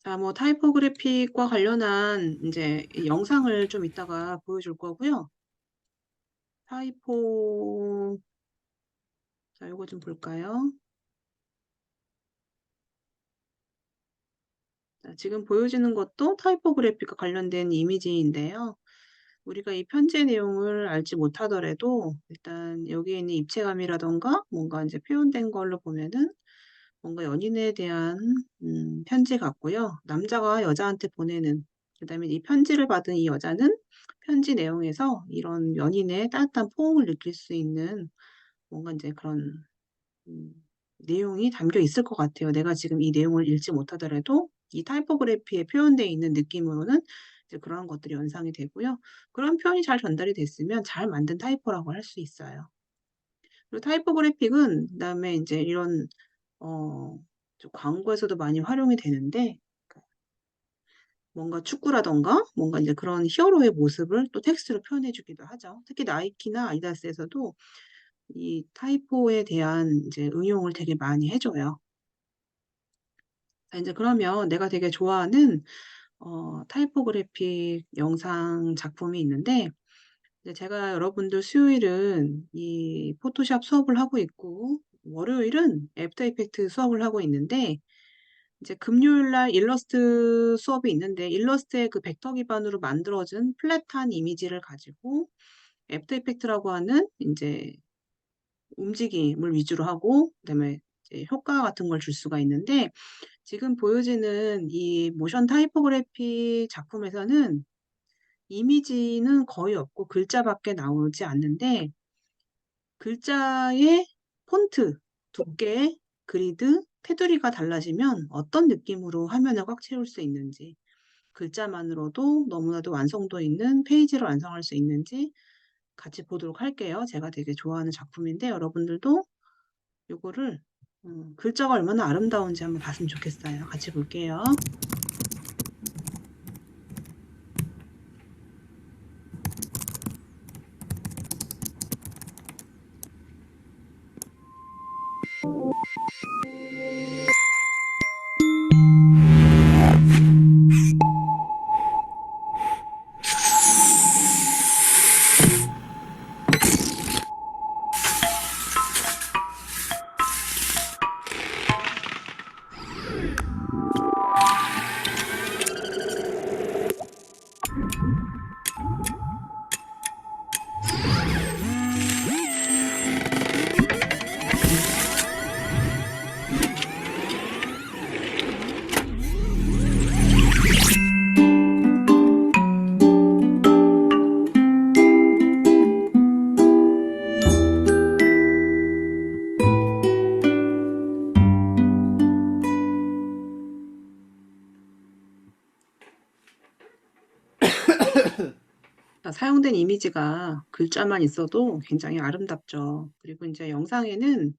자, 뭐 타이포그래픽과 관련한 이제 영상을 좀 이따가 보여줄 거고요. 타이포 자, 요거 좀 볼까요? 자, 지금 보여지는 것도 타이포그래픽과 관련된 이미지인데요. 우리가 이 편지의 내용을 알지 못하더라도 일단 여기에 있는 입체감이라던가 뭔가 이제 표현된 걸로 보면은 뭔가 연인에 대한 편지 같고요. 남자가 여자한테 보내는 그다음에 이 편지를 받은 이 여자는 편지 내용에서 이런 연인의 따뜻한 포옹을 느낄 수 있는 뭔가 이제 그런 음 내용이 담겨 있을 것 같아요. 내가 지금 이 내용을 읽지 못하더라도 이 타이포그래피에 표현되어 있는 느낌으로는 이제 그런 것들이 연상이 되고요. 그런 표현이 잘 전달이 됐으면 잘 만든 타이포라고 할 수 있어요. 그리고 타이포그래픽은 그다음에 인제 이런 좀 광고에서도 많이 활용이 되는데 그 뭔가 축구라든가 뭔가 인제 그런 히어로의 모습을 또 텍스트로 표현해 주기도 하죠. 특히 나이키나 아디다스에서도 이 타이포에 대한 인제 응용을 되게 많이 해 줘요. 자 인제 그러면 내가 되게 좋아하는 타이포그래픽 영상 작품이 있는데 이제 제가 여러분들 수요일은 이 포토샵 수업을 하고 있고 월요일은 애프터 이펙트 수업을 하고 있는데 이제 금요일 날 일러스트 수업이 있는데 일러스트의 그 벡터 기반으로 만들어진 플랫한 이미지를 가지고 애프터 이펙트라고 하는 인제 움직임을 위주로 하고 그다음에 이제 효과 같은 걸 줄 수가 있는데 지금 보여지는 이 모션 타이포그래피 작품에서는 이미지는 거의 없고 글자밖에 나오지 않는데 글자의 폰트, 두께, 그리드, 테두리가 달라지면 어떤 느낌으로 화면을 꽉 채울 수 있는지 글자만으로도 너무나도 완성도 있는 페이지를 완성할 수 있는지 같이 보도록 할게요. 제가 되게 좋아하는 작품인데 여러분들도 요거를 글자가 얼마나 아름다운지 한번 봤으면 좋겠어요. 같이 볼게요. 사용된 이미지가 글자만 있어도 굉장히 아름답죠. 그리고 인제 영상에는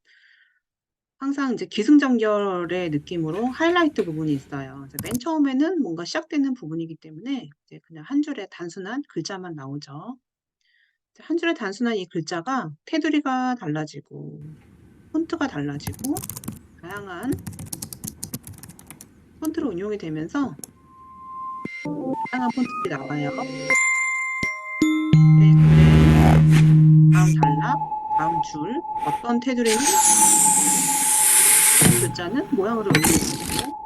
항상 이제 기승전결의 느낌으로 하이라이트 부분이 있어요. 이제 맨 처음에는 뭔가 시작되는 부분이기 때문에 이제 그냥 한 줄의 단순한 글자만 나오죠. 이제 한 줄의 단순한 이 글자가 테두리가 달라지고 폰트가 달라지고 다양한 폰트로 응용이 되면서 다양한 폰트들이 나와요. 네 근데 다음 단락, 다음 줄 어떤 테두리는 글자는 모양으로 응용이 되고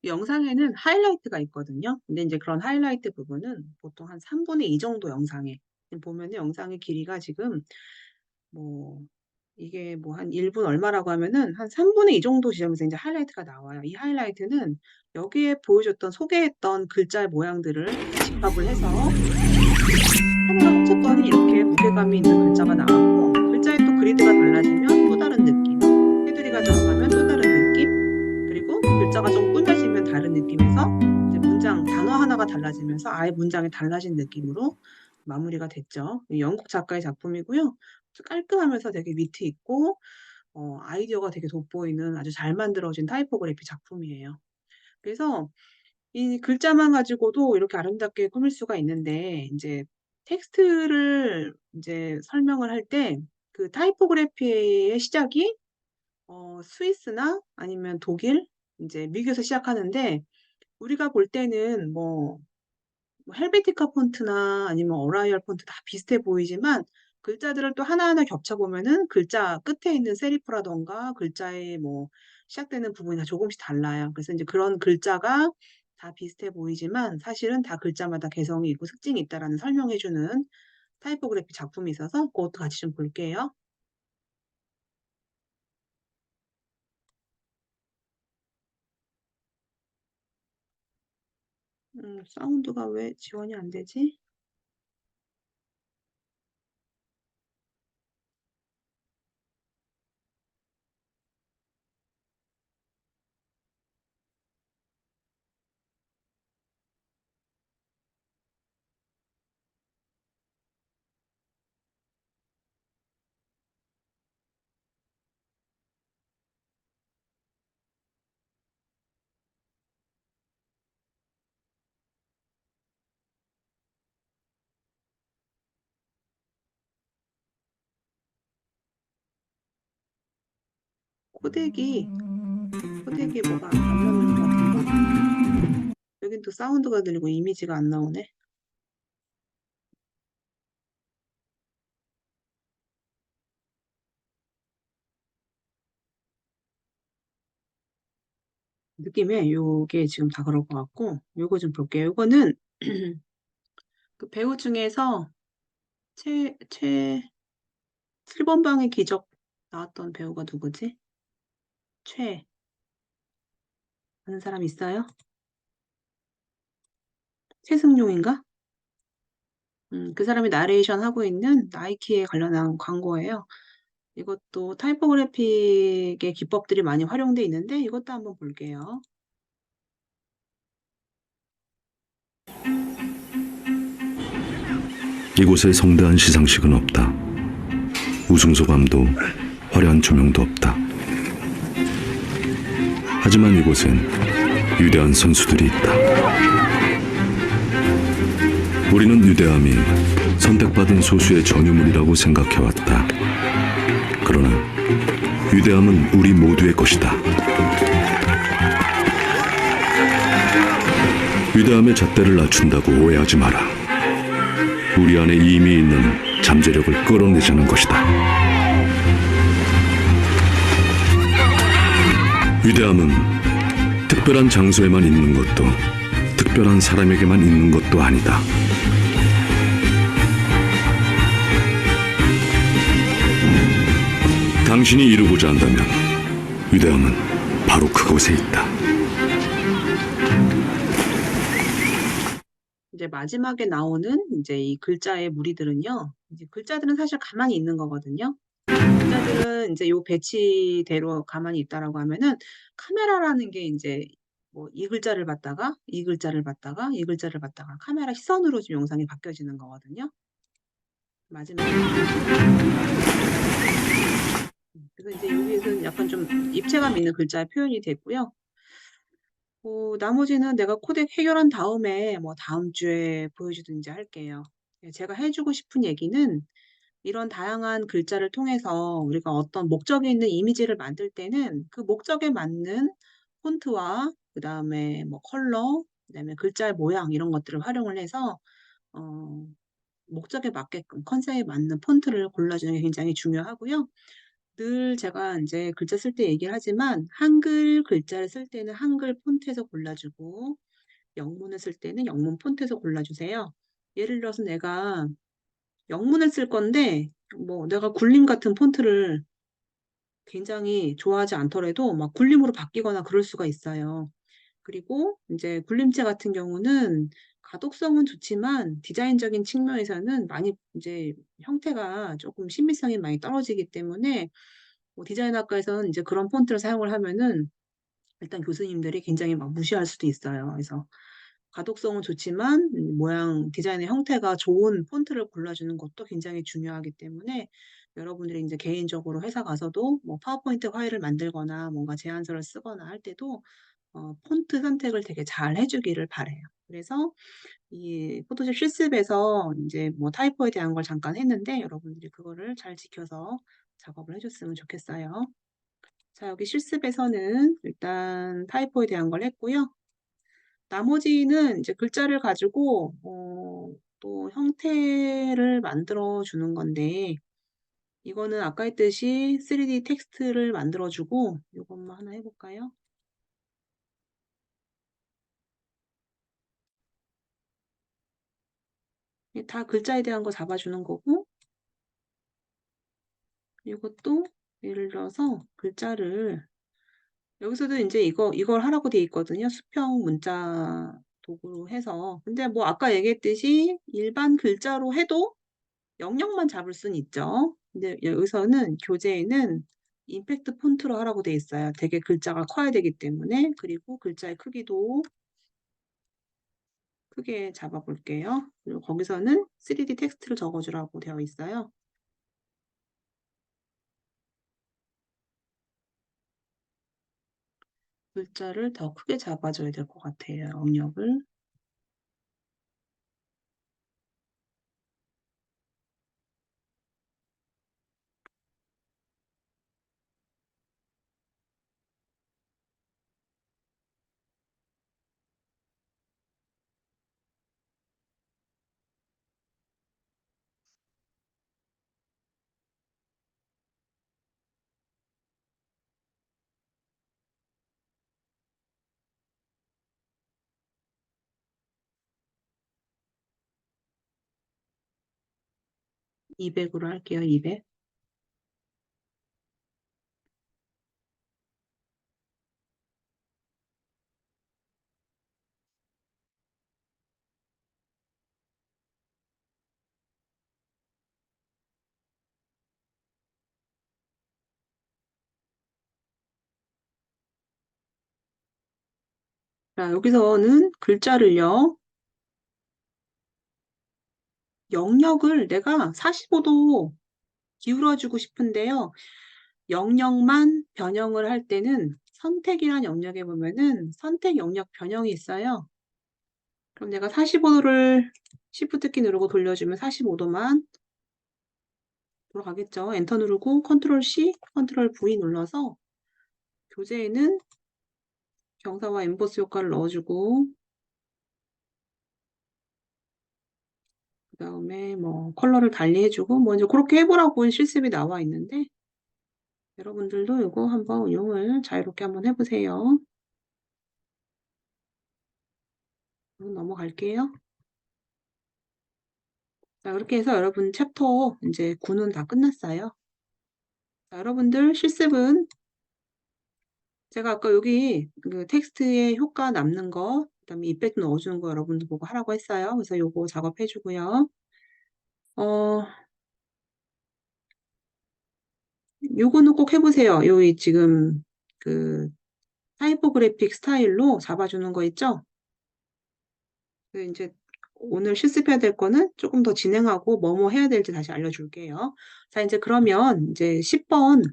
영상에는 하이라이트가 있거든요. 근데 인제 그런 하이라이트 부분은 보통 한 3분의 2 정도 영상에 지금 보면은 영상의 길이가 지금 뭐 이게 뭐 한 1분 얼마라고 하면은 한 3분의 2 정도 지점에서 인제 하이라이트가 나와요. 이 하이라이트는 여기에 보여줬던 소개했던 글자의 모양들을 집합을 해서 하나로 합쳤더니 이렇게 무게감이 있는 글자가 나왔고 글자의 또 그리드가 달라지면 또 다른 느낌, 테두리가 들어가면 또 다른 느낌, 그리고 글자가 좀 꾸며지면 다른 느낌에서 이제 문장 단어 하나가 달라지면서 아예 문장이 달라진 느낌으로 마무리가 됐죠. 영국 작가의 작품이고요. 깔끔하면서 되게 위트 있고 아이디어가 되게 돋보이는 아주 잘 만들어진 타이포그래피 작품이에요. 그래서 이 글자만 가지고도 이렇게 아름답게 꾸밀 수가 있는데 이제 텍스트를 이제 설명을 할 때 그 타이포그래피의 시작이 스위스나 아니면 독일, 이제 미국에서 시작하는데 우리가 볼 때는 뭐 헬베티카 폰트나 아니면 어라이얼 폰트 다 비슷해 보이지만 글자들을 또 하나하나 겹쳐보면은 글자 끝에 있는 세리프라던가 글자의 뭐 시작되는 부분이 다 조금씩 달라요. 그래서 이제 그런 글자가 다 비슷해 보이지만 사실은 다 글자마다 개성이 있고 특징이 있다라는 설명해주는 타이포그래피 작품이 있어서 그것도 같이 좀 볼게요. 사운드가 왜 지원이 안 되지? 코덱이 뭐가 안 맞는 것 같은데? 여긴 또 사운드가 들리고 이미지가 안 나오네. 느낌에 요게 지금 다 그럴 것 같고 요거 좀 볼게요. 요거는 그 배우 중에서 최 7번방의 기적 나왔던 배우가 누구지? 최 아는 사람 있어요? 최승용인가? 그 사람이 나레이션 하고 있는 나이키에 관련한 광고예요. 이것도 타이포그래픽의 기법들이 많이 활용돼 있는데 이것도 한번 볼게요. 이곳에 성대한 시상식은 없다. 우승소감도 화려한 조명도 없다. 하지만 이곳엔 위대한 선수들이 있다. 우리는 위대함이 선택받은 소수의 전유물이라고 생각해왔다. 그러나 위대함은 우리 모두의 것이다. 위대함의 잣대를 낮춘다고 오해하지 마라. 우리 안에 이미 있는 잠재력을 끌어내자는 것이다. 위대함은 특별한 장소에만 있는 것도 특별한 사람에게만 있는 것도 아니다. 당신이 이루고자 한다면 위대함은 바로 그곳에 있다. 이제 마지막에 나오는 이제 이 글자의 무리들은요. 이제 글자들은 사실 가만히 있는 거거든요. 글자들은 이제 요 배치대로 가만히 있다라고 하면은 카메라라는 게 이제 뭐 이 글자를 봤다가 이 글자를 봤다가 이 글자를 봤다가 카메라 시선으로 지금 영상이 바뀌어지는 거거든요. 마지막에 그래서 이제 여기에서는 약간 좀 입체감 있는 글자의 표현이 됐고요. 나머지는 내가 코덱 해결한 다음에 뭐 다음 주에 보여주든지 할게요. 제가 해주고 싶은 얘기는 이런 다양한 글자를 통해서 우리가 어떤 목적이 있는 이미지를 만들 때는 그 목적에 맞는 폰트와 그다음에 뭐 컬러, 그다음에 글자의 모양 이런 것들을 활용을 해서 어, 목적에 맞게끔 컨셉에 맞는 폰트를 골라주는 게 굉장히 중요하고요. 늘 제가 이제 글자 쓸 때 얘기를 하지만 한글 글자를 쓸 때는 한글 폰트에서 골라주고 영문을 쓸 때는 영문 폰트에서 골라주세요. 예를 들어서 내가 영문을 쓸 건데 뭐 내가 굴림 같은 폰트를 굉장히 좋아하지 않더라도 막 굴림으로 바뀌거나 그럴 수가 있어요. 그리고 이제 굴림체 같은 경우는 가독성은 좋지만 디자인적인 측면에서는 많이 이제 형태가 조금 신비성이 많이 떨어지기 때문에 뭐 디자인학과에서는 이제 그런 폰트를 사용을 하면은 일단 교수님들이 굉장히 막 무시할 수도 있어요. 그래서 가독성은 좋지만 모양 디자인의 형태가 좋은 폰트를 골라주는 것도 굉장히 중요하기 때문에 여러분들이 인제 개인적으로 회사 가서도 뭐 파워포인트 파일을 만들거나 뭔가 제안서를 쓰거나 할 때도 폰트 선택을 되게 잘 해 주기를 바라요. 그래서 이 포토샵 실습에서 인제 뭐 타이포에 대한 걸 잠깐 했는데 여러분들이 그거를 잘 지켜서 작업을 해 줬으면 좋겠어요. 자, 여기 실습에서는 일단 타이포에 대한 걸 했고요. 나머지는 이제 글자를 가지고 또 형태를 만들어 주는 건데 이거는 아까 했듯이 3D 텍스트를 만들어 주고 요것만 하나 해 볼까요? 이게 다 글자에 대한 거 잡아 주는 거고 요것도 예를 들어서 글자를 여기서도 인제 이걸 하라고 돼 있거든요, 수평 문자 도구로 해서. 근데 뭐 아까 얘기했듯이 일반 글자로 해도 영역만 잡을 수는 있죠. 근데 여기서는 교재에는 임팩트 폰트로 하라고 돼 있어요. 되게 글자가 커야 되기 때문에. 그리고 글자의 크기도 크게 잡아 볼게요. 그리고 거기서는 3D 텍스트를 적어 주라고 되어 있어요. 글자를 더 크게 잡아 줘야 될 것 같아요, 영역을. 200 으로 할게요, 200. 자, 여기서는 글자를요. 영역을 내가 45도 기울여 주고 싶은데요. 영역만 변형을 할 때는 선택이란 영역에 보면은 선택 영역 변형이 있어요. 그럼 내가 45 도를 Shift 키 누르고 돌려주면 45 도만 돌아가겠죠. 엔터 누르고 컨트롤 C, 컨트롤 V 눌러서 교재에는 경사와 엠보스 효과를 넣어 주고 그다음에 뭐 컬러를 달리 해 주고 뭐 인제 고렇게 해 보라고 실습이 나와 있는데 여러분들도 요거 한번 응용을 자유롭게 한번 해 보세요. 넘어갈게요. 자, 그렇게 해서 여러분 챕터 인제 9는 다 끝났어요. 자, 여러분들 실습은 제가 아까 여기 그 텍스트에 효과 남는 거 그다음에 이펙트 넣어 주는 거 여러분들 보고 하라고 했어요. 그래서 요거 작업해 주고요. 어 요거는 꼭 해 보세요. 요이 지금 그 타이포그래픽 스타일로 잡아 주는 거 있죠? 그 인제 오늘 실습해야 될 거는 쪼끔 더 진행하고 뭐뭐 해야 될지 다시 알려 줄게요. 자, 인제 그러면 인제 10번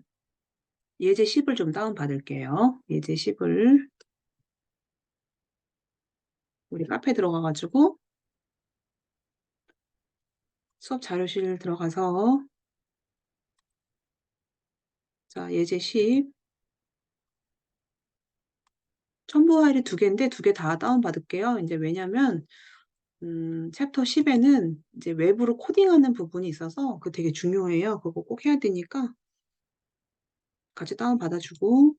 예제 10을 좀 다운 받을게요. 예제 10을 우리 카페 들어가 가지고 수업 자료실 들어가서 자, 예제 10 첨부 파일이 2 개인데 2개 다 다운 받을게요. 인제 왜냐면 챕터 10 에는 이제 외부로 코딩하는 부분이 있어서 그거 되게 중요해요. 그거 꼭 해야 되니까 같이 다운 받아 주고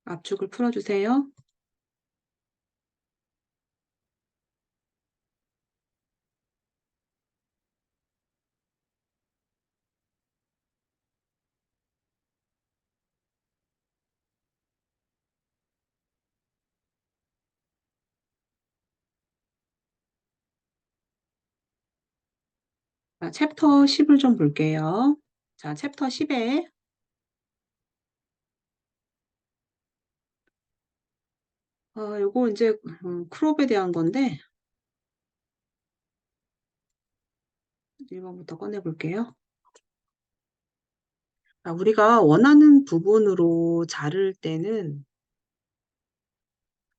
압축을 풀어 주세요. 자, 챕터 10을 좀 볼게요. 자, 챕터 10에 요거 이제 크롭에 대한 건데 1번부터 꺼내 볼게요. 우리가 원하는 부분으로 자를 때는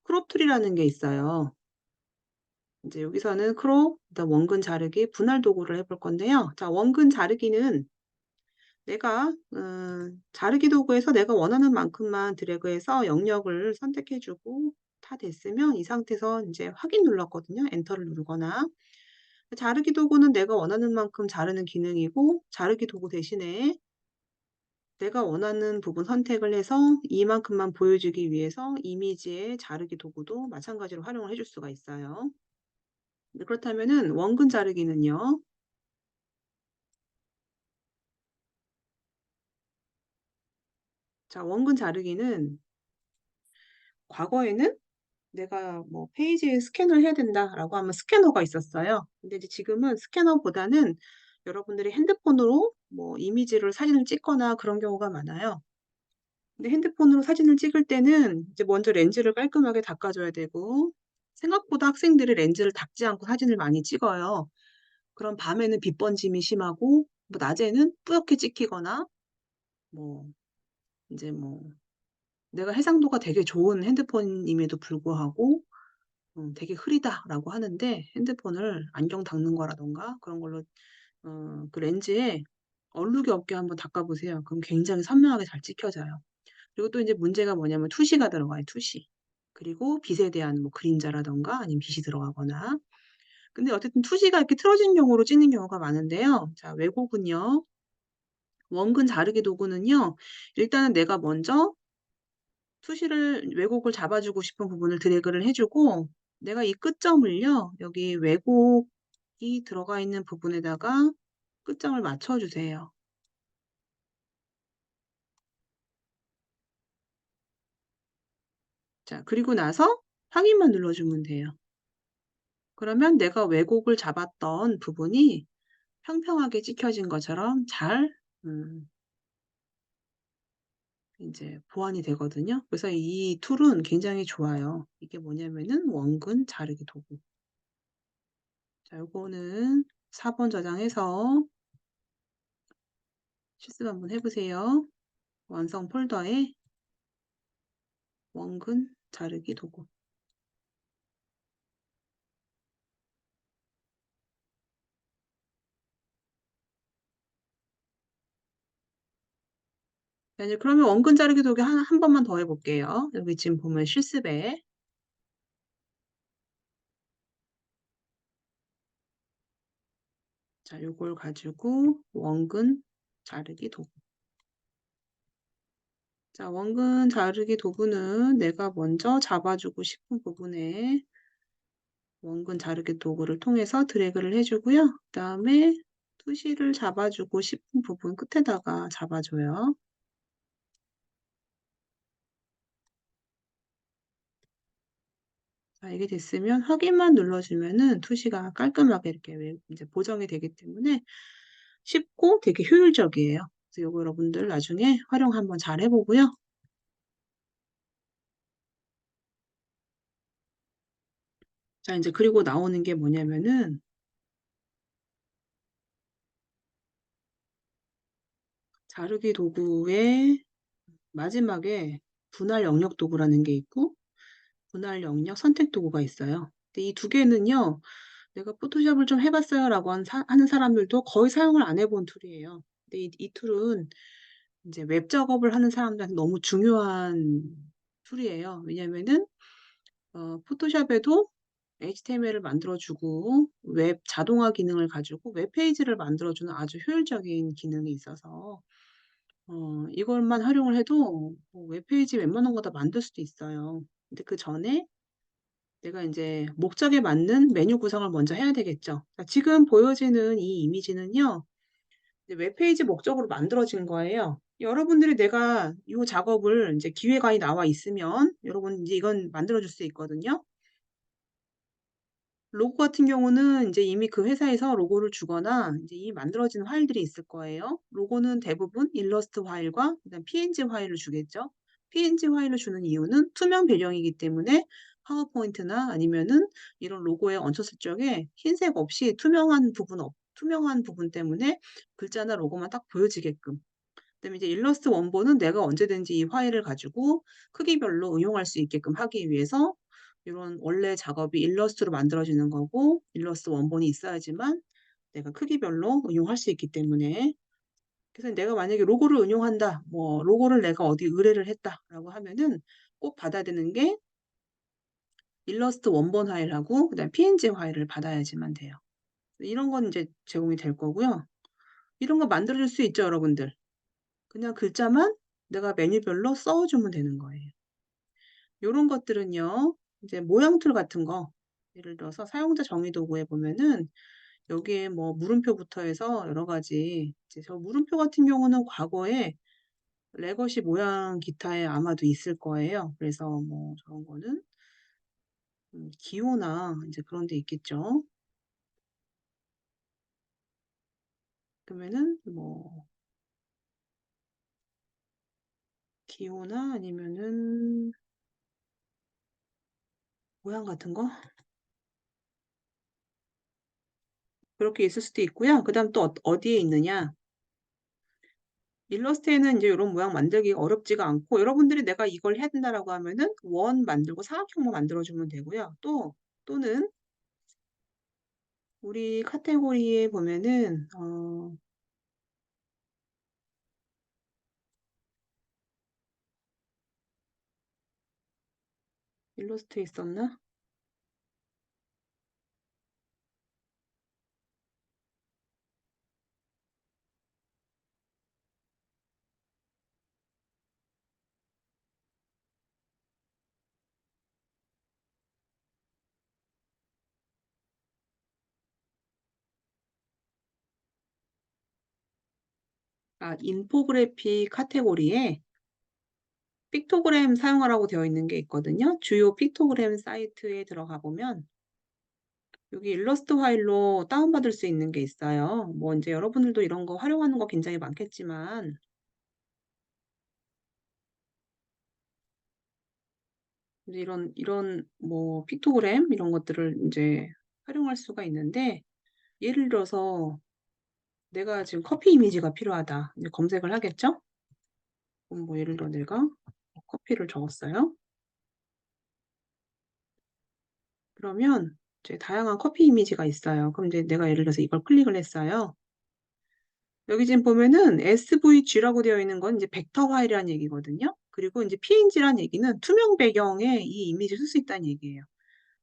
크롭 툴이라는 게 있어요. 이제 여기서는 크롭, 그다음 원근 자르기, 분할 도구를 해볼 건데요. 자, 원근 자르기는 내가 자르기 도구에서 내가 원하는 만큼만 드래그해서 영역을 선택해주고 다 됐으면 이 상태에서 이제 확인 눌렀거든요. 엔터를 누르거나. 자르기 도구는 내가 원하는 만큼 자르는 기능이고 자르기 도구 대신에 내가 원하는 부분 선택을 해서 이만큼만 보여주기 위해서 이미지의 자르기 도구도 마찬가지로 활용을 해줄 수가 있어요. 그렇다면은 원근 자르기는요. 자, 원근 자르기는 과거에는 내가 뭐 페이지에 스캔을 해야 된다라고 하면 스캐너가 있었어요. 근데 이제 지금은 스캐너보다는 여러분들이 핸드폰으로 뭐 이미지를 사진을 찍거나 그런 경우가 많아요. 근데 핸드폰으로 사진을 찍을 때는 이제 먼저 렌즈를 깔끔하게 닦아줘야 되고 생각보다 학생들이 렌즈를 닦지 않고 사진을 많이 찍어요. 그럼 밤에는 빛 번짐이 심하고 뭐 낮에는 뿌옇게 찍히거나 뭐 이제 뭐 내가 해상도가 되게 좋은 핸드폰임에도 불구하고 되게 흐리다라고 하는데 핸드폰을 안경 닦는 거라던가 그런 걸로 그 렌즈에 얼룩이 없게 한번 닦아보세요. 그럼 굉장히 선명하게 잘 찍혀져요. 그리고 또 이제 문제가 뭐냐면 투시가 들어가요, 투시. 그리고 빛에 대한 뭐 그림자라던가 아니면 빛이 들어가거나. 근데 어쨌든 투시가 이렇게 틀어진 경우로 찍는 경우가 많은데요. 자, 왜곡은요. 원근 자르기 도구는요. 일단은 내가 먼저 투시를 왜곡을 잡아주고 싶은 부분을 드래그를 해주고 내가 이 끝점을요. 여기 왜곡이 들어가 있는 부분에다가 끝점을 맞춰주세요. 자, 그리고 나서 확인만 눌러주면 돼요. 그러면 내가 왜곡을 잡았던 부분이 평평하게 찍혀진 것처럼 잘 이제 보완이 되거든요. 그래서 이 툴은 굉장히 좋아요. 이게 뭐냐면은 원근 자르기 도구. 자, 요거는 4번 저장해서 실습 한번 해보세요. 완성 폴더에 원근 자르기 도구. 자, 이제 그러면 원근 자르기 도구 한 번만 더 해볼게요. 여기 지금 보면 실습에 자, 요걸 가지고 원근 자르기 도구. 자, 원근 자르기 도구는 내가 먼저 잡아주고 싶은 부분에 원근 자르기 도구를 통해서 드래그를 해주고요. 그 다음에 투시를 잡아주고 싶은 부분 끝에다가 잡아줘요. 자, 이게 됐으면 확인만 눌러주면은 투시가 깔끔하게 이렇게 이제 보정이 되기 때문에 쉽고 되게 효율적이에요. 그래서 이거 여러분들 나중에 활용 한번 잘 해보고요. 자, 이제 그리고 나오는 게 뭐냐면은 자르기 도구의 마지막에 분할 영역 도구라는 게 있고 분할 영역 선택 도구가 있어요. 근데 이 두 개는요. 내가 포토샵을 좀 해봤어요 라고 하는 사람들도 거의 사용을 안 해본 툴이에요. 근데 이 툴은 이제 웹 작업을 하는 사람들한테 너무 중요한 툴이에요. 왜냐면은 포토샵에도 HTML을 만들어주고 웹 자동화 기능을 가지고 웹페이지를 만들어주는 아주 효율적인 기능이 있어서 이것만 활용을 해도 뭐 웹페이지 웬만한 거 다 만들 수도 있어요. 근데 그 전에 내가 이제 목적에 맞는 메뉴 구성을 먼저 해야 되겠죠. 자, 지금 보여지는 이 이미지는요. 이제 웹페이지 목적으로 만들어진 거예요. 여러분들이 내가 이 작업을 이제 기획안이 나와 있으면 여러분 이제 이건 만들어 줄 수 있거든요. 로고 같은 경우는 이제 이미 그 회사에서 로고를 주거나 이제 이미 만들어진 파일들이 있을 거예요. 로고는 대부분 일러스트 파일과 그다음 PNG 파일을 주겠죠. PNG 파일을 주는 이유는 투명 배경이기 때문에 파워포인트나 아니면은 이런 로고에 얹혔을 적에 흰색 없이 투명한 부분 때문에 글자나 로고만 딱 보여지게끔. 그다음에 이제 일러스트 원본은 내가 언제든지 이 파일을 가지고 크기별로 응용할 수 있게끔 하기 위해서 이런 원래 작업이 일러스트로 만들어지는 거고 일러스트 원본이 있어야지만 내가 크기별로 응용할 수 있기 때문에 그래서 내가 만약에 로고를 응용한다, 뭐 로고를 내가 어디 의뢰를 했다라고 하면은 꼭 받아야 되는 게 일러스트 원본 파일하고 그다음에 PNG 파일을 받아야지만 돼요. 이런 건 이제 제공이 될 거고요. 이런 거 만들어줄 수 있죠, 여러분들. 그냥 글자만 내가 메뉴별로 써주면 되는 거예요. 요런 것들은요, 이제 모양 툴 같은 거, 예를 들어서 사용자 정의 도구에 보면은 여기에 뭐 물음표부터 해서 여러 가지, 이제 저 물음표 같은 경우는 과거에 레거시 모양 기타에 아마도 있을 거예요. 그래서 뭐 저런 거는 기호나 이제 그런 데 있겠죠. 그러면은 뭐 기호나 아니면은 모양 같은 거 그렇게 있을 수도 있고요. 그다음 또 어디에 있느냐? 일러스트에는 이제 이런 모양 만들기가 어렵지가 않고 여러분들이 내가 이걸 해야 된다라고 하면은 원 만들고 사각형만 만들어주면 되고요. 또는 우리 카테고리에 보면은 일러스트에 있었나? 아, 인포그래픽 카테고리에 픽토그램 사용하라고 되어 있는 게 있거든요. 주요 픽토그램 사이트에 들어가 보면 여기 일러스트 파일로 다운받을 수 있는 게 있어요. 뭐 이제 여러분들도 이런 거 활용하는 거 굉장히 많겠지만 이제 이런 뭐 픽토그램 이런 것들을 이제 활용할 수가 있는데 예를 들어서 내가 지금 커피 이미지가 필요하다. 이제 검색을 하겠죠? 그럼 뭐 예를 들어 내가 커피를 적었어요. 그러면 이제 다양한 커피 이미지가 있어요. 그럼 이제 내가 예를 들어서 이걸 클릭을 했어요. 여기 지금 보면은 SVG라고 되어 있는 건 이제 벡터 파일이라는 얘기거든요. 그리고 이제 PNG라는 얘기는 투명 배경에 이 이미지를 쓸 수 있다는 얘기예요.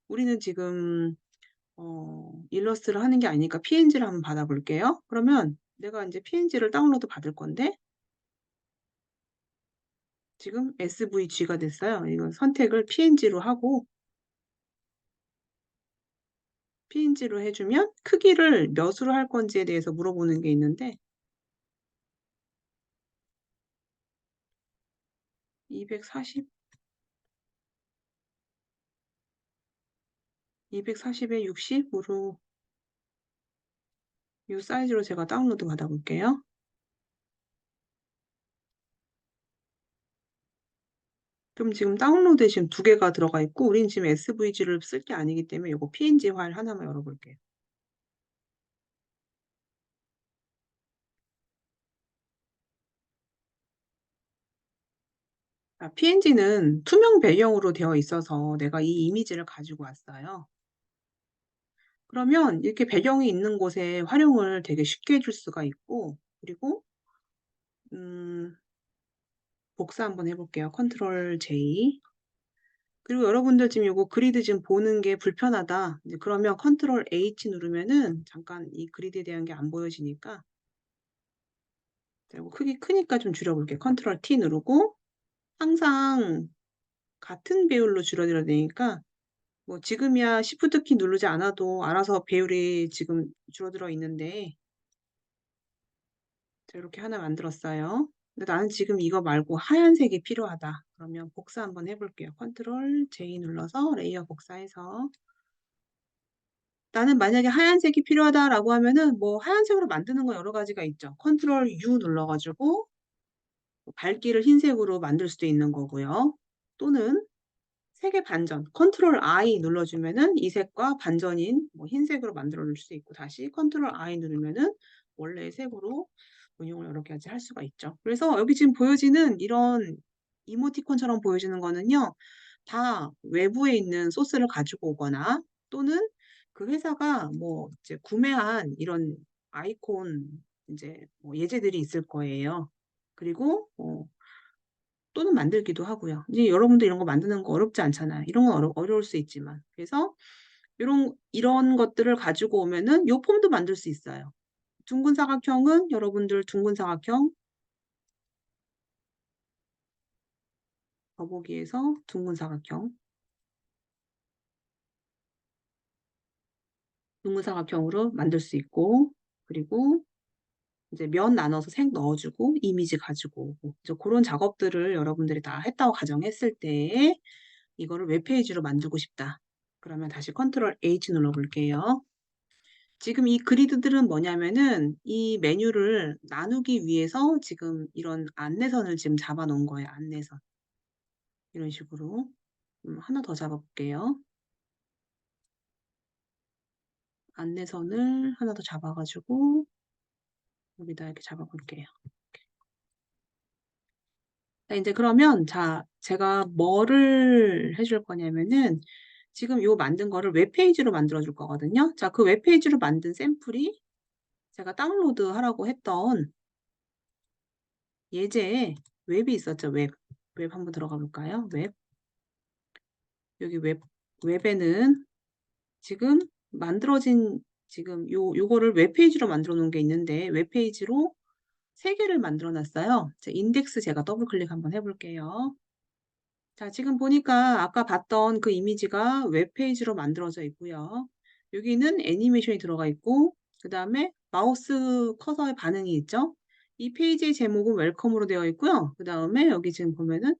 우리는 지금 일러스트를 하는 게 아니니까 PNG를 한번 받아볼게요. 그러면 내가 이제 PNG를 다운로드 받을 건데 지금 SVG가 됐어요. 이거 선택을 PNG로 하고 PNG로 해주면 크기를 몇으로 할 건지에 대해서 물어보는 게 있는데 240, 240에 60으로 이 사이즈로 제가 다운로드 받아볼게요. 그럼 지금 다운로드에 지금 두 개가 들어가 있고 우린 지금 SVG를 쓸 게 아니기 때문에 이거 PNG 파일 하나만 열어볼게요. PNG는 투명 배경으로 되어 있어서 내가 이 이미지를 가지고 왔어요. 그러면 이렇게 배경이 있는 곳에 활용을 되게 쉽게 해줄 수가 있고 그리고 음, 복사 한번 해볼게요. 컨트롤 J. 그리고 여러분들 지금 이거 그리드 지금 보는 게 불편하다. 이제 그러면 컨트롤 H 누르면은 잠깐 이 그리드에 대한 게 안 보여지니까 그리고 크기 크니까 좀 줄여볼게요. 컨트롤 T 누르고 항상 같은 배율로 줄여드려야 되니까 뭐 지금이야 시프트 키 누르지 않아도 알아서 배율이 지금 줄어들어 있는데 자, 이렇게 하나 만들었어요. 근데 나는 지금 이거 말고 하얀색이 필요하다. 그러면 복사 한번 해볼게요. 컨트롤 J 눌러서 레이어 복사해서 나는 만약에 하얀색이 필요하다라고 하면은 뭐 하얀색으로 만드는 거 여러 가지가 있죠. 컨트롤 U 눌러가지고 밝기를 흰색으로 만들 수도 있는 거고요. 또는 색의 반전, 컨트롤 I 눌러주면은 이 색과 반전인 뭐 흰색으로 만들어 줄 수 있고, 다시 컨트롤 I 누르면은 원래의 색으로 응용을 여러 가지 할 수가 있죠. 그래서 여기 지금 보여지는 이런 이모티콘처럼 보여지는 거는요, 다 외부에 있는 소스를 가지고 오거나 또는 그 회사가 뭐 이제 구매한 이런 아이콘 이제 뭐 예제들이 있을 거예요. 그리고 또는 만들기도 하고요. 이제 여러분들 이런 거 만드는 거 어렵지 않잖아요. 이런 건 어려울 수 있지만. 그래서 이런 것들을 가지고 오면은 요 폼도 만들 수 있어요. 둥근 사각형은 여러분들 둥근 사각형 더보기에서 둥근 사각형으로 만들 수 있고, 그리고 이제 면 나눠서 색 넣어주고 이미지 가지고 오고, 이제 그런 작업들을 여러분들이 다 했다고 가정했을 때 이거를 웹페이지로 만들고 싶다. 그러면 다시 컨트롤 H 눌러볼게요. 지금 이 그리드들은 뭐냐면은 이 메뉴를 나누기 위해서 지금 이런 안내선을 지금 잡아 놓은 거예요. 안내선. 이런 식으로. 하나 더 잡아볼게요. 안내선을 하나 더 잡아가지고 여기다 이렇게 잡아볼게요. 자, 이제 그러면 제가 뭐를 해줄 거냐면은 지금 요 만든 거를 웹페이지로 만들어 줄 거거든요. 자, 그 웹페이지로 만든 샘플이 제가 다운로드 하라고 했던 예제에 웹이 있었죠. 웹 한번 들어가 볼까요? 여기 웹에는 지금 만들어진 지금 요거를 웹페이지로 만들어 놓은 게 있는데 웹페이지로 3개를 만들어 놨어요. 자, 인덱스 제가 더블 클릭 한번 해볼게요. 자, 지금 보니까 아까 봤던 그 이미지가 웹페이지로 만들어져 있고요. 여기는 애니메이션이 들어가 있고, 그 다음에 마우스 커서의 반응이 있죠. 이 페이지의 제목은 웰컴으로 되어 있고요. 그 다음에 여기 지금 보면은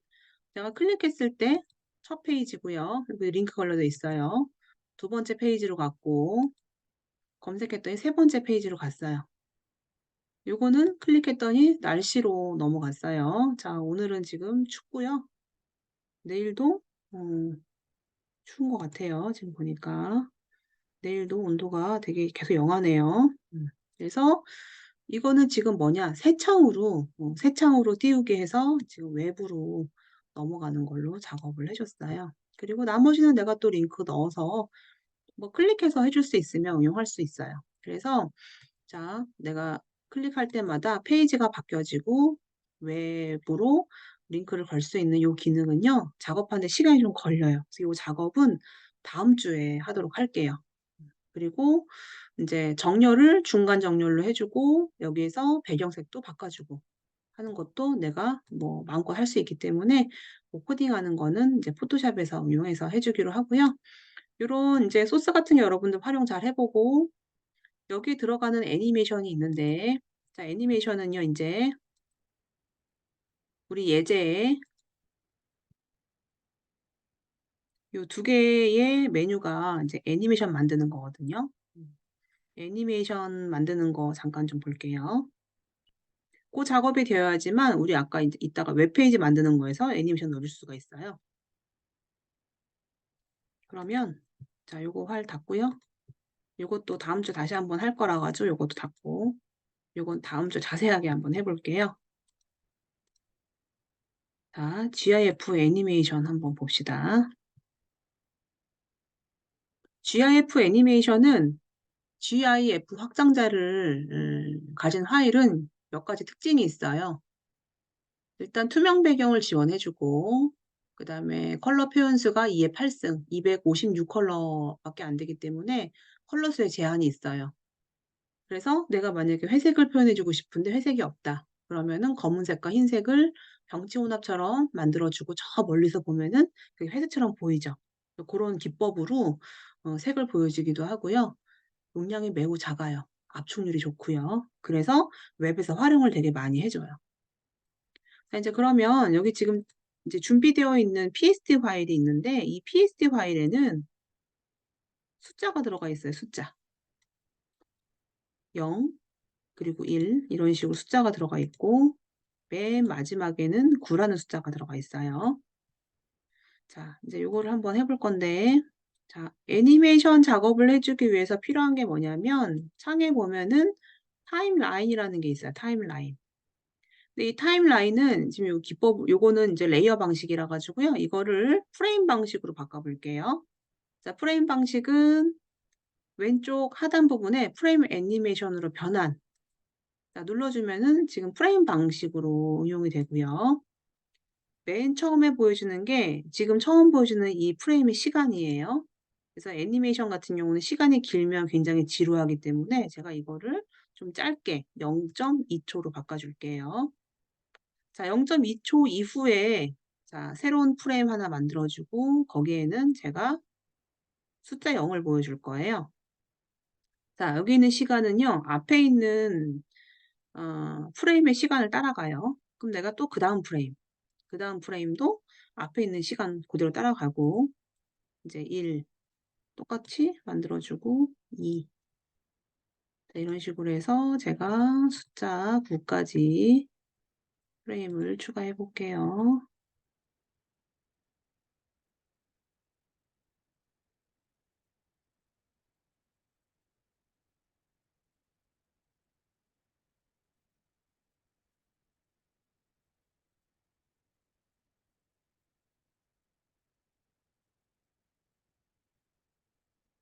제가 클릭했을 때 첫 페이지고요. 여기 링크 걸려져 있어요. 두 번째 페이지로 갔고, 검색했더니 세 번째 페이지로 갔어요. 요거는 클릭했더니 날씨로 넘어갔어요. 자, 오늘은 지금 춥고요. 내일도 추운 것 같아요. 지금 보니까. 내일도 온도가 되게 계속 영하네요. 그래서 이거는 지금 뭐냐, 새 창으로 띄우게 해서 지금 외부로 넘어가는 걸로 작업을 해줬어요. 그리고 나머지는 내가 또 링크 넣어서 뭐 클릭해서 해줄 수 있으면 응용할 수 있어요. 그래서 자, 내가 클릭할 때마다 페이지가 바뀌어지고 외부로 링크를 걸 수 있는 이 기능은요, 작업하는데 시간이 좀 걸려요. 그래서 이 작업은 다음 주에 하도록 할게요. 그리고 이제 정렬을 중간 정렬로 해주고 여기에서 배경색도 바꿔주고 하는 것도 내가 뭐 마음껏 할 수 있기 때문에 뭐 코딩하는 거는 이제 포토샵에서 이용해서 해주기로 하고요. 이런 이제 소스 같은 게 여러분들 활용 잘 해보고 여기 들어가는 애니메이션이 있는데, 자, 애니메이션은요, 이제 우리 예제에 요 2개의 메뉴가 이제 애니메이션 만드는 거거든요. 애니메이션 만드는 거 잠깐 좀 볼게요. 그 작업이 되어야지만 우리 아까 이제 이따가 웹페이지 만드는 거에서 애니메이션 넣을 수가 있어요. 그러면 자, 요거 활 닫고요. 요것도 다음 주 다시 한번 할 거라 가지고 요것도 닫고 요건 다음 주 자세하게 한번 해볼게요. 자, GIF 애니메이션 한번 봅시다. GIF 애니메이션은 GIF 확장자를 가진 파일은 몇 가지 특징이 있어요. 일단 투명 배경을 지원해주고 그 다음에 컬러 표현수가 2의 8승, 256 컬러밖에 안 되기 때문에 컬러 수에 제한이 있어요. 그래서 내가 만약에 회색을 표현해주고 싶은데 회색이 없다. 그러면은 검은색과 흰색을 병치 혼합처럼 만들어주고 저 멀리서 보면은 그게 회색처럼 보이죠. 그런 기법으로 색을 보여주기도 하고요. 용량이 매우 작아요. 압축률이 좋고요. 그래서 웹에서 활용을 되게 많이 해줘요. 자, 이제 그러면 여기 지금 이제 준비되어 있는 PSD 파일이 있는데 이 PSD 파일에는 숫자가 들어가 있어요. 숫자. 0 그리고 1 이런 식으로 숫자가 들어가 있고 맨 마지막에는 9라는 숫자가 들어가 있어요. 자, 이제 요거를 한번 해볼 건데, 자, 애니메이션 작업을 해주기 위해서 필요한 게 뭐냐면, 창에 보면은 타임라인이라는 게 있어요. 타임라인. 근데 이 타임라인은 지금 요 기법, 요거는 이제 레이어 방식이라 가지고요. 이거를 프레임 방식으로 바꿔볼게요. 자, 프레임 방식은 왼쪽 하단 부분에 프레임 애니메이션으로 변환. 자, 눌러주면은 지금 프레임 방식으로 응용이 되고요. 맨 처음에 보여주는 게 지금 처음 보여주는 이 프레임의 시간이에요. 그래서 애니메이션 같은 경우는 시간이 길면 굉장히 지루하기 때문에 제가 이거를 좀 짧게 0.2초로 바꿔줄게요. 자, 0.2초 이후에 자, 새로운 프레임 하나 만들어주고 거기에는 제가 숫자 0을 보여줄 거예요. 자, 여기 있는 시간은요. 앞에 있는 프레임의 시간을 따라가요. 그럼 내가 또 그 다음 프레임도 앞에 있는 시간 그대로 따라가고 이제 1 똑같이 만들어주고 2 이런 식으로 해서 제가 숫자 9까지 프레임을 추가해 볼게요.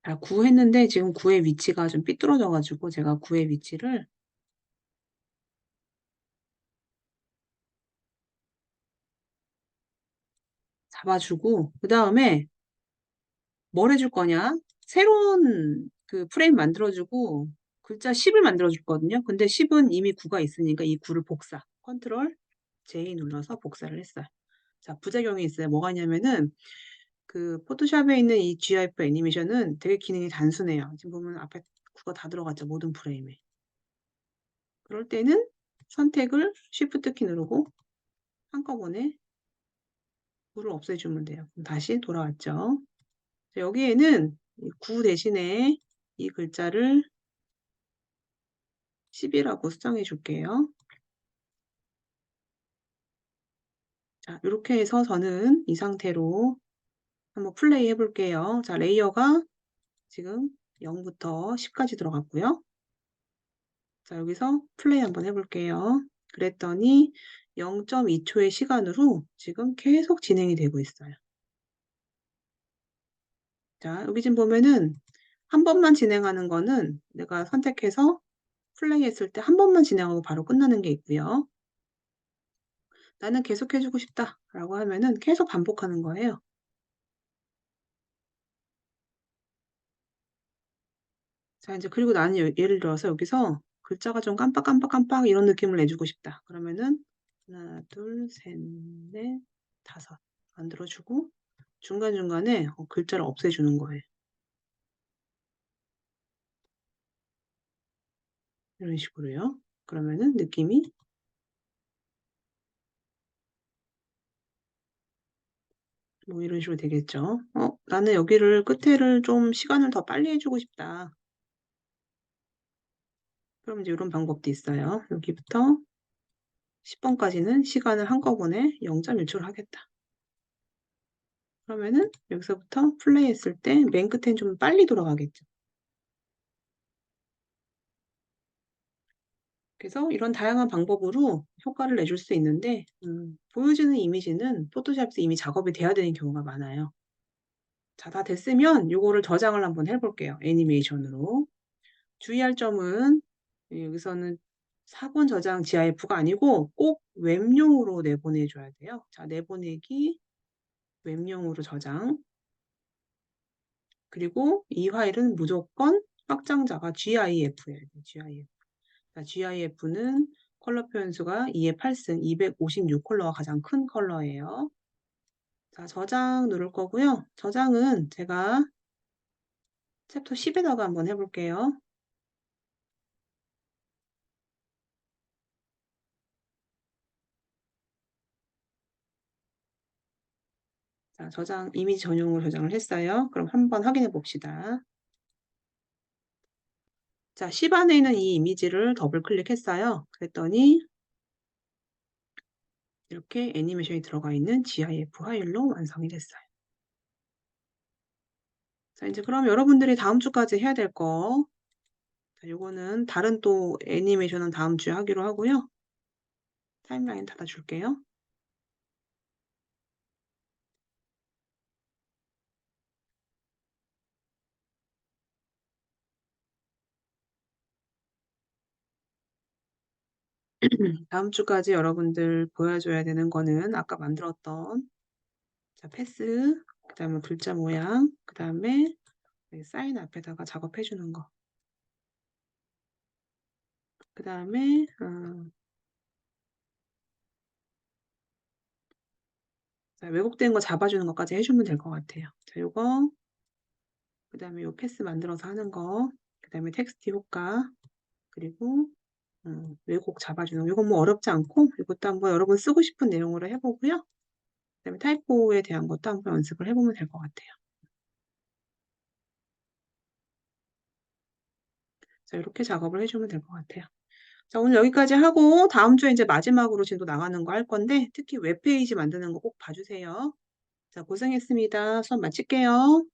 자, 9 했는데 지금 9의 위치가 좀 삐뚤어져 가지고 제가 9의 위치를 잡아주고 그다음에 뭘 해줄 거냐? 새로운 그 프레임 만들어주고 글자 10을 만들어줄 거거든요. 근데 10은 이미 9가 있으니까 이 9를 복사. 컨트롤 J 눌러서 복사를 했어요. 자, 부작용이 있어요. 뭐가 있냐면은 그 포토샵에 있는 이 GIF 애니메이션은 되게 기능이 단순해요. 지금 보면 앞에 9가 다 들어갔죠. 모든 프레임에. 그럴 때는 선택을 Shift 키 누르고 한꺼번에 9를 없애주면 돼요. 그럼 다시 돌아왔죠. 자, 여기에는 이9 대신에 이 글자를 10이라고 수정해 줄게요. 자, 이렇게 해서 저는 이 상태로 한번 플레이 해 볼게요. 자, 레이어가 지금 0부터 10까지 들어갔고요. 자, 여기서 플레이 한번 해 볼게요. 그랬더니 0.2초의 시간으로 지금 계속 진행이 되고 있어요. 자, 여기 지금 보면은 한 번만 진행하는 거는 내가 선택해서 플레이 했을 때 한 번만 진행하고 바로 끝나는 게 있고요. 나는 계속 해주고 싶다라고 하면은 계속 반복하는 거예요. 자, 이제 그리고 나는 예를 들어서 여기서 글자가 좀 깜빡깜빡깜빡 이런 느낌을 내주고 싶다. 그러면은 하나, 둘, 셋, 넷, 다섯 만들어주고 중간중간에 글자를 없애주는 거예요. 이런 식으로요. 그러면은 느낌이 뭐 이런 식으로 되겠죠. 나는 여기를 끝에를 좀 시간을 더 빨리 해주고 싶다. 그럼 이제 이런 방법도 있어요. 여기부터 10번까지는 시간을 한꺼번에 0.1초를 하겠다. 그러면은 여기서부터 플레이 했을 때 맨 끝엔 좀 빨리 돌아가겠죠. 그래서 이런 다양한 방법으로 효과를 내줄 수 있는데 보여지는 이미지는 포토샵에서 이미 작업이 돼야 되는 경우가 많아요. 자, 다 됐으면 요거를 저장을 한번 해 볼게요. 애니메이션으로. 주의할 점은 여기서는 사본 저장 GIF가 아니고 꼭 웹용으로 내보내 줘야 돼요. 자, 내보내기 웹용으로 저장. 그리고 이 파일은 무조건 확장자가 GIF예요. GIF. 자, GIF는 컬러 표현수가 2의 8승 256 컬러가 가장 큰 컬러예요. 자, 저장 누를 거고요. 저장은 제가 챕터 10에다가 한번 해볼게요. 자, 저장 이미지 전용으로 저장을 했어요. 그럼 한번 확인해 봅시다. 자, 10 안에 있는 이 이미지를 더블 클릭했어요. 그랬더니 이렇게 애니메이션이 들어가 있는 GIF 파일로 완성이 됐어요. 자, 이제 그럼 여러분들이 다음 주까지 해야 될 거. 자, 요거는 다른 또 애니메이션은 다음 주에 하기로 하고요. 타임라인 닫아줄게요. 다음 주까지 여러분들 보여줘야 되는 거는 아까 만들었던 자, 패스, 그 다음에 글자 모양, 그 다음에 사인 앞에다가 작업해 주는 거. 그 다음에 자, 왜곡된 거 잡아주는 것까지 해주면 될 것 같아요. 자, 요거 그 다음에 요 패스 만들어서 하는 거, 그 다음에 텍스트 효과, 그리고 왜곡 잡아주는 거. 이건 뭐 어렵지 않고 이것도 한번 여러분 쓰고 싶은 내용으로 해보고요. 그 다음에 타이포에 대한 것도 한번 연습을 해보면 될 것 같아요. 자, 이렇게 작업을 해주면 될 것 같아요. 자, 오늘 여기까지 하고 다음 주에 이제 마지막으로 진도 나가는 거 할 건데 특히 웹페이지 만드는 거 꼭 봐주세요. 자, 고생했습니다. 수업 마칠게요.